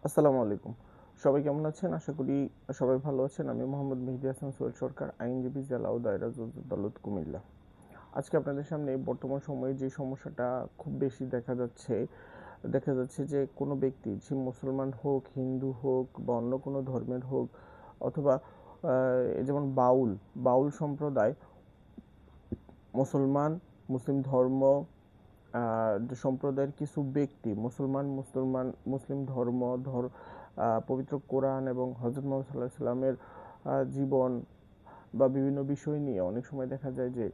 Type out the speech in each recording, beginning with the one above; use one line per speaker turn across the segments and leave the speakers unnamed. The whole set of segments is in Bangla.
আসসালামু আলাইকুম। সবাই কেমন আছেন? আশা করি সবাই ভালো আছেন। আমি মোহাম্মদ মেহেদী হাসান সোহেল সরকার, আইনজীবী, জেলা ও দায়রা জজ আদালত, কুমিল্লা। আজকে আপনাদের সামনে বর্তমান সময়ে যে সমস্যাটা খুব বেশি দেখা যাচ্ছে যে কোনো ব্যক্তি, সে মুসলমান হোক, হিন্দু হোক বা অন্য কোনো ধর্মের হোক, অথবা যেমন বাউল সম্প্রদায়, মুসলমান, মুসলিম ধর্ম, যে সম্প্রদায়ের কিছু ব্যক্তি মুসলিম ধর্ম, পবিত্র কোরআন এবং হযরত মুহাম্মদ সাল্লাল্লাহু আলাইহি সাল্লামের জীবন বা বিভিন্ন বিষয় নিয়ে অনেক সময় দেখা যায় যে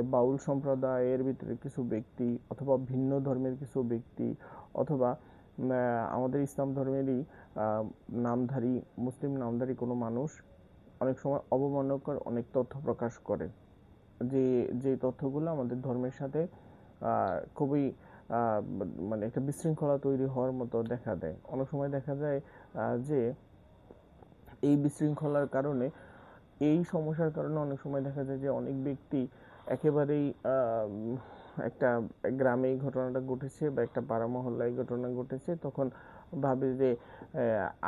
এ বাউল সম্প্রদায়ের ভিতরে কিছু ব্যক্তি অথবা ভিন্ন ধর্মের কিছু ব্যক্তি অথবা আমাদের ইসলাম ধর্মেরই নামধারী, মুসলিম নামধারী কোনো মানুষ অনেক সময় অবমাননাকর অনেক তথ্য প্রকাশ করে, যে যে তথ্যগুলো আমাদের ধর্মের সাথে খুবই মানে একটা বিশৃঙ্খলা তৈরি হওয়ার মতো দেখা দেয়। অনেক সময় দেখা যায় যে এই বিশৃঙ্খলার কারণে, এই সমস্যার কারণে অনেক সময় দেখা যায় যে অনেক ব্যক্তি একেবারেই একটা গ্রামে এই ঘটনাটা ঘটেছে বা একটা পাড়া মহল্লায় এই ঘটনা ঘটেছে, তখন ভাবে যে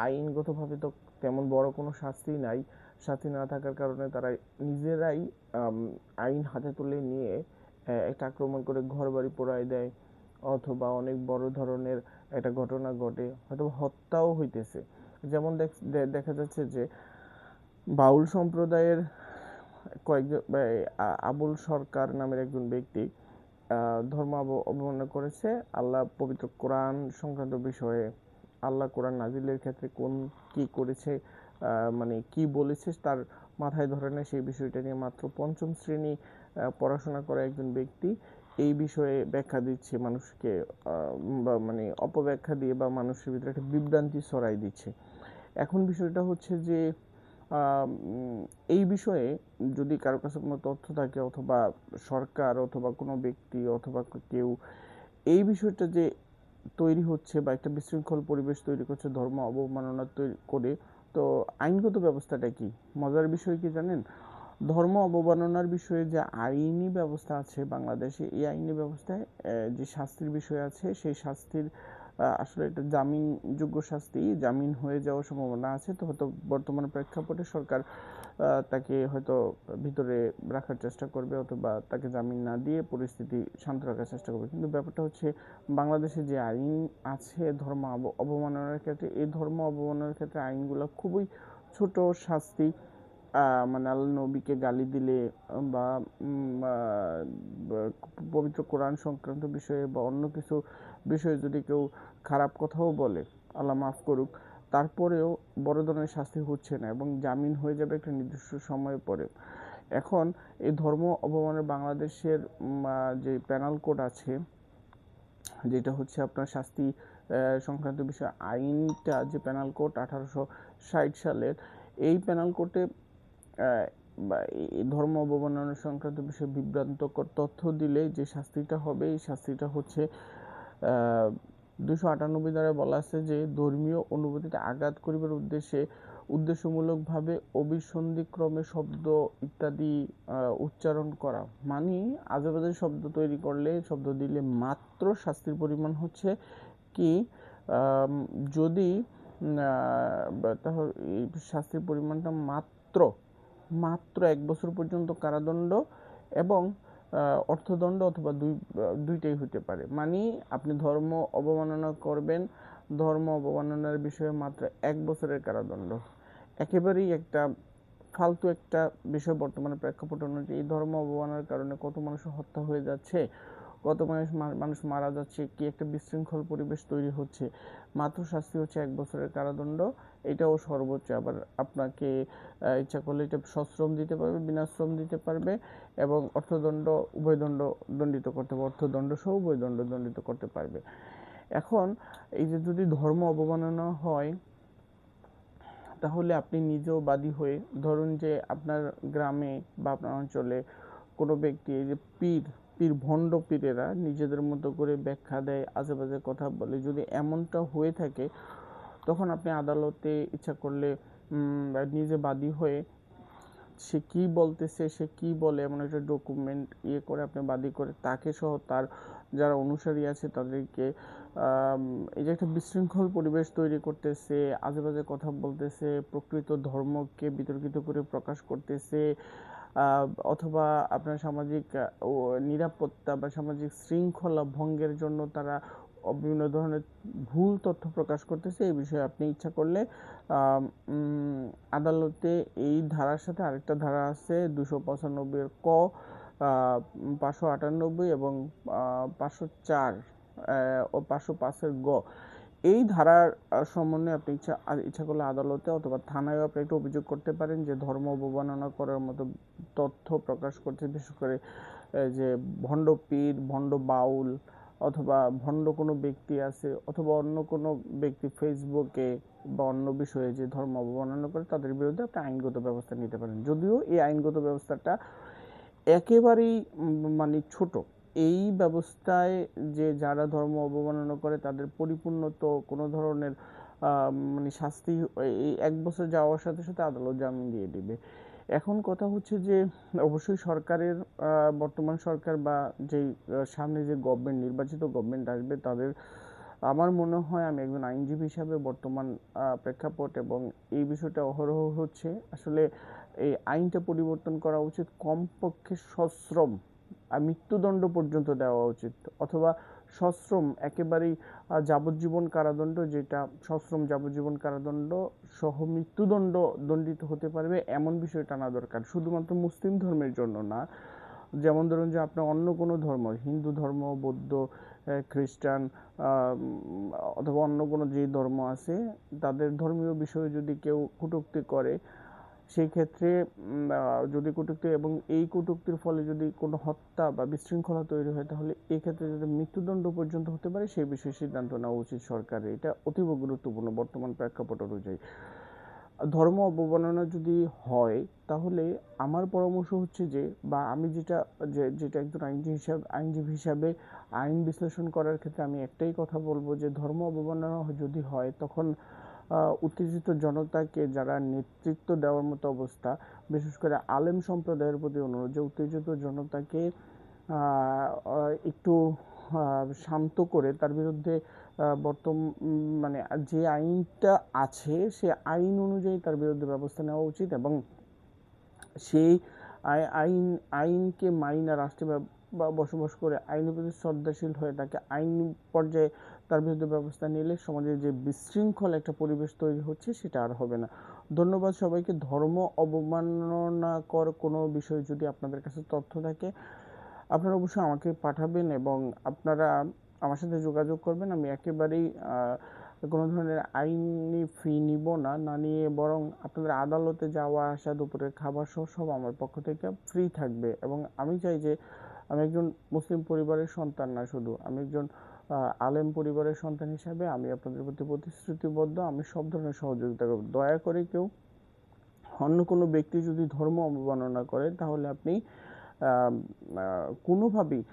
আইনগতভাবে তো তেমন বড় কোনো শাস্তি নাই। শাস্তি না থাকার কারণে তারা নিজেরাই আইন হাতে তুলে নিয়ে একটা আক্রমণ করে ঘরবাড়ি পোড়ায় দেয়, অথবা অনেক বড় ধরনের একটা ঘটনা ঘটে, হয়তো হত্যাও হইতেছে। যেমন দেখা যাচ্ছে যে বাউল সম্প্রদায়ের কয়েকজন আবুল সরকার নামের একজন ব্যক্তি ধর্ম অবমাননা করেছে আল্লাহ পবিত্র কোরআন সংক্রান্ত বিষয়ে। আল্লাহ কোরআন নাজিলের ক্ষেত্রে কি করেছে, মানে কি বলেছে তার মাথায় ধরে না, সেই বিষয়টা নিয়ে মাত্র পঞ্চম শ্রেণী পড়াশোনা করা একজন ব্যক্তি এই বিষয়ে ব্যাখ্যা দিচ্ছে মানুষকে, বা মানে অপব্যাখ্যা দিয়ে বা মানুষের ভিতরে একটা বিভ্রান্তি ছড়াই দিচ্ছে। এখন বিষয়টা হচ্ছে যে এই বিষয়ে যদি কারো কাছে কোনো তথ্য থাকে, অথবা সরকার অথবা কোনো ব্যক্তি অথবা কেউ এই বিষয়টা যে তৈরি হচ্ছে বা একটা বিশৃঙ্খল পরিবেশ তৈরি করছে ধর্ম অবমাননা তৈরি করে, তো আইনগত ব্যবস্থাটা কি? মজার বিষয় কি জানেন? ধর্ম অবমাননার বিষয়ে যে আইনি ব্যবস্থা আছে বাংলাদেশে, এই আইনি ব্যবস্থায় যে শাস্তির বিষয় আছে, সেই শাস্তির আসলে এটা জামিনযোগ্য শাস্তি, জামিন হয়ে যাওয়ার সম্ভাবনা আছে। তো হয়তো বর্তমানে প্রেক্ষাপটে সরকার তাকে হয়তো ভিতরে রাখার চেষ্টা করবে, অথবা তাকে জামিন না দিয়ে পরিস্থিতি শান্ত রাখার চেষ্টা করবে। কিন্তু ব্যাপারটা হচ্ছে, বাংলাদেশে যে আইন আছে ধর্ম অবমাননার ক্ষেত্রে, এই ধর্ম অবমাননার ক্ষেত্রে আইনগুলো খুবই ছোট শাস্তি। মানে আল্লাহ নবীকে গালি দিলে বা পবিত্র কোরআন সংক্রান্ত বিষয়ে বা অন্য কিছু বিষয়ে যদি কেউ খারাপ কথাও বলে, আল্লাহ মাফ করুক, তারপরেও বড় ধরনের শাস্তি হচ্ছে না এবং জামিন হয়ে যাবে একটা নির্দিষ্ট সময়ের পরে। এখন এই ধর্ম অবমানের বাংলাদেশের যে প্যানাল কোড আছে, যেটা হচ্ছে আপনার শাস্তি সংক্রান্ত বিষয় আইনটা, যে প্যানাল কোড 1860 সালের, এই প্যানাল কোডে বা এই ধর্ম অবমাননা সংক্রান্ত বিষয়ে বিভ্রান্তকর তথ্য দিলে যে শাস্তিটা হবে, এই শাস্তিটা হচ্ছে 298 দ্বারা বলা আছে যে ধর্মীয় অনুভূতিতে আঘাত করিবার উদ্দেশ্যে উদ্দেশ্যমূলকভাবে অভিসন্ধিক্রমে শব্দ ইত্যাদি উচ্চারণ করা, মানে আজেবাজে শব্দ তৈরি করলে, শব্দ দিলে মাত্র শাস্তির পরিমাণ হচ্ছে কি, যদি তাহলে এই শাস্তির পরিমাণটা মাত্র মাত্র 1 বছর পর্যন্ত কারাদণ্ড এবং অর্থদণ্ড, অথবা দুইটাই হতে পারে। মানে আপনি ধর্ম অবমাননা করবেন, ধর্ম অবমাননার বিষয়ে মাত্র 1 বছরের কারাদণ্ড। একেবারেই একটা ফালতু একটা বিষয় বর্তমানে প্রেক্ষাপট অনুযায়ী। এই ধর্ম অবমাননার কারণে কত মানুষের হত্যা হয়ে যাচ্ছে, কত মানুষ মারা যাচ্ছে, কি একটা বিশৃঙ্খল পরিবেশ তৈরি হচ্ছে। মাত্র শাস্তি হচ্ছে 1 বছরের কারাদণ্ড, এটাও সর্বোচ্চ। আবার আপনাকে ইচ্ছা করলে এটা সশ্রম দিতে পারবে, বিনাশ্রম দিতে পারবে, এবং অর্থদণ্ড, উভয় দণ্ড দণ্ডিত করতে পারবে, অর্থদণ্ড সহ উভয় দণ্ড দণ্ডিত করতে পারবে। এখন এই যে যদি ধর্ম অবমাননা হয়, তাহলে আপনি নিজেও বাদী হয়ে, ধরুন যে আপনার গ্রামে বা আপনার অঞ্চলে কোনো ব্যক্তি, এই যে ভণ্ড পীরেরা নিজেদের মতো করে ব্যাখ্যা দেয়, আজেবাজে কথা বলে, যদি এমনটা হয়ে থাকে, তখন আপনি আদালতে ইচ্ছা করলে নিজে বাদী হয়ে সে কি বলতেছে, সে কি বলে, এমন একটা ডকুমেন্ট করে আপনি বাদী করে তাকে সহ তার যারা অনুসারী আছে তাদেরকে এই যে একটা বিশৃঙ্খল পরিবেশ তৈরি করতেছে, আজেবাজে কথা বলতেছে, প্রকৃত ধর্মকে বিতর্কিত করে প্রকাশ করতেছে, অথবা আপনার সামাজিক নিরাপত্তা বা সামাজিক শৃঙ্খলা ভঙ্গের জন্য তারা বিভিন্ন ধরনের ভুল তথ্য প্রকাশ করতেছে। এই বিষয়ে আপনি ইচ্ছা করলে আদালতে এই ধারার সাথে আরেকটা ধারা আছে 295 এর ক, 598 এবং 504 ও 505 এর গ, এই ধারার সম্বন্ধে আপনি ইচ্ছা করলে আদালতে অথবা থানায়ও আপনি একটা অভিযোগ করতে পারেন যে ধর্ম অবমাননা করার মতো তথ্য প্রকাশ করছে, বিশেষ করে যে ভণ্ড পীর, ভণ্ড বাউল অথবা ভণ্ড কোনো ব্যক্তি আছে, অথবা অন্য কোনো ব্যক্তি ফেসবুকে বা অন্য বিষয়ে যে ধর্ম অবমাননা করে, তাদের বিরুদ্ধে আপনি আইনগত ব্যবস্থা নিতে পারেন। যদিও এই আইনগত ব্যবস্থাটা একেবারেই মানে ছোট। এই ব্যবস্থায় যে যারা ধর্ম অবমাননা করে তাদের পরিপূর্ণ তো কোনো ধরনের মানে শাস্তি এই 1 বছর যাওয়ার সাথে সাথে আদালত জামিন দিয়ে দিবে। এখন কথা হচ্ছে যে অবশ্যই সরকারের বর্তমান সরকার বা যেই সামনে যে গভর্নমেন্ট, নির্বাচিত গভর্নমেন্ট আসবে, তাদের আমার মনে হয়, আমি একজন আইনজীবী হিসাবে বর্তমান প্রেক্ষাপট এবং এই বিষয়টা অহরহ হচ্ছে, আসলে এই আইনটা পরিবর্তন করা উচিত। কমপক্ষে সশ্রম মৃত্যুদণ্ড পর্যন্ত দেওয়া উচিত, অথবা সশ্রম একেবারেই যাবজ্জীবন কারাদণ্ড, যেটা সশ্রম যাবজ্জীবন কারাদণ্ড সহ মৃত্যুদণ্ড দণ্ডিত হতে পারবে এমন বিষয় টানা দরকার। শুধুমাত্র মুসলিম ধর্মের জন্য না, যেমন ধরুন যে আপনার অন্য কোনো ধর্ম, হিন্দু ধর্ম, বৌদ্ধ, খ্রিস্টান অথবা অন্য কোনো যে ধর্ম আছে, তাদের ধর্মীয় বিষয়ে যদি কেউ কটূক্তি করে, সেই ক্ষেত্রে যদি কটূক্তি এবং এই কটূক্তির ফলে যদি কোনো হত্যা বা বিশৃঙ্খলা তৈরি হয়, তাহলে এই ক্ষেত্রে যদি মৃত্যুদণ্ড পর্যন্ত হতে পারে, সেই বিষয়ে সিদ্ধান্ত নেওয়া উচিত সরকারের। এটা অতীব গুরুত্বপূর্ণ বর্তমান প্রেক্ষাপট অনুযায়ী। ধর্ম অবমাননা যদি হয়, তাহলে আমার পরামর্শ হচ্ছে যে, বা আমি যেটা একজন আইনজীবী হিসাবে আইন বিশ্লেষণ করার ক্ষেত্রে আমি একটাই কথা বলবো যে, ধর্ম অবমাননা যদি হয়, তখন উত্তেজিত জনতাকে, যারা নেতৃত্ব দেওয়ার মতো অবস্থা, বিশেষ করে আলেম সম্প্রদায়ের প্রতি অনুরোধ যে উত্তেজিত জনতাকে একটু শান্ত করে তার বিরুদ্ধে মানে যে আইনটা আছে সে আইন অনুযায়ী তার বিরুদ্ধে ব্যবস্থা নেওয়া উচিত, এবং সেই আইনকে মাইনা রাষ্ট্রে বসবাস করে আইনের প্রতি শ্রদ্ধাশীল হয়ে তাকে আইন পর্যায়ে তার বিরুদ্ধে ব্যবস্থা নিলে সমাজে যে বিশৃঙ্খল একটা পরিবেশ তৈরি হচ্ছে, সেটা আর হবে না। ধন্যবাদ সবাইকে। ধর্ম অবমাননাকর কোনো বিষয় যদি আপনাদের কাছে তথ্য থাকে, আপনারা অবশ্যই আমাকে পাঠাবেন এবং আপনারা আমার সাথে যোগাযোগ করবেন। আমি একেবারেই কোনো ধরনের আইনি ফি নিব না, না নিয়ে বরং আপনাদের আদালতে যাওয়া আসা, দুপুরের খাবার সহ সব আমার পক্ষ থেকে ফ্রি থাকবে। এবং আমি চাই যে, আমি একজন মুসলিম পরিবারের সন্তান না শুধু, আমি একজন আলেম পরিবারের সন্তান হিসাবে আমি আপনাদের প্রতি প্রতিশ্রুতিবদ্ধ। আমি সব ধরনের সহযোগিতা করব। দয়া করে কেউ অন্য কোনো ব্যক্তি যদি ধর্ম অবমাননা করে, তাহলে আপনি কোনোভাবেই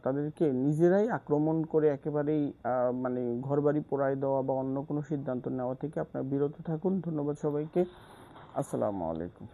তাদেরকে নিজেরাই আক্রমণ করে একেবারেই মানে ঘরবাড়ি পোড়ায় দেওয়া বা অন্য কোনো সিদ্ধান্ত নেওয়া থেকে আপনারা বিরত থাকুন। ধন্যবাদ সবাইকে। আসসালামু আলাইকুম।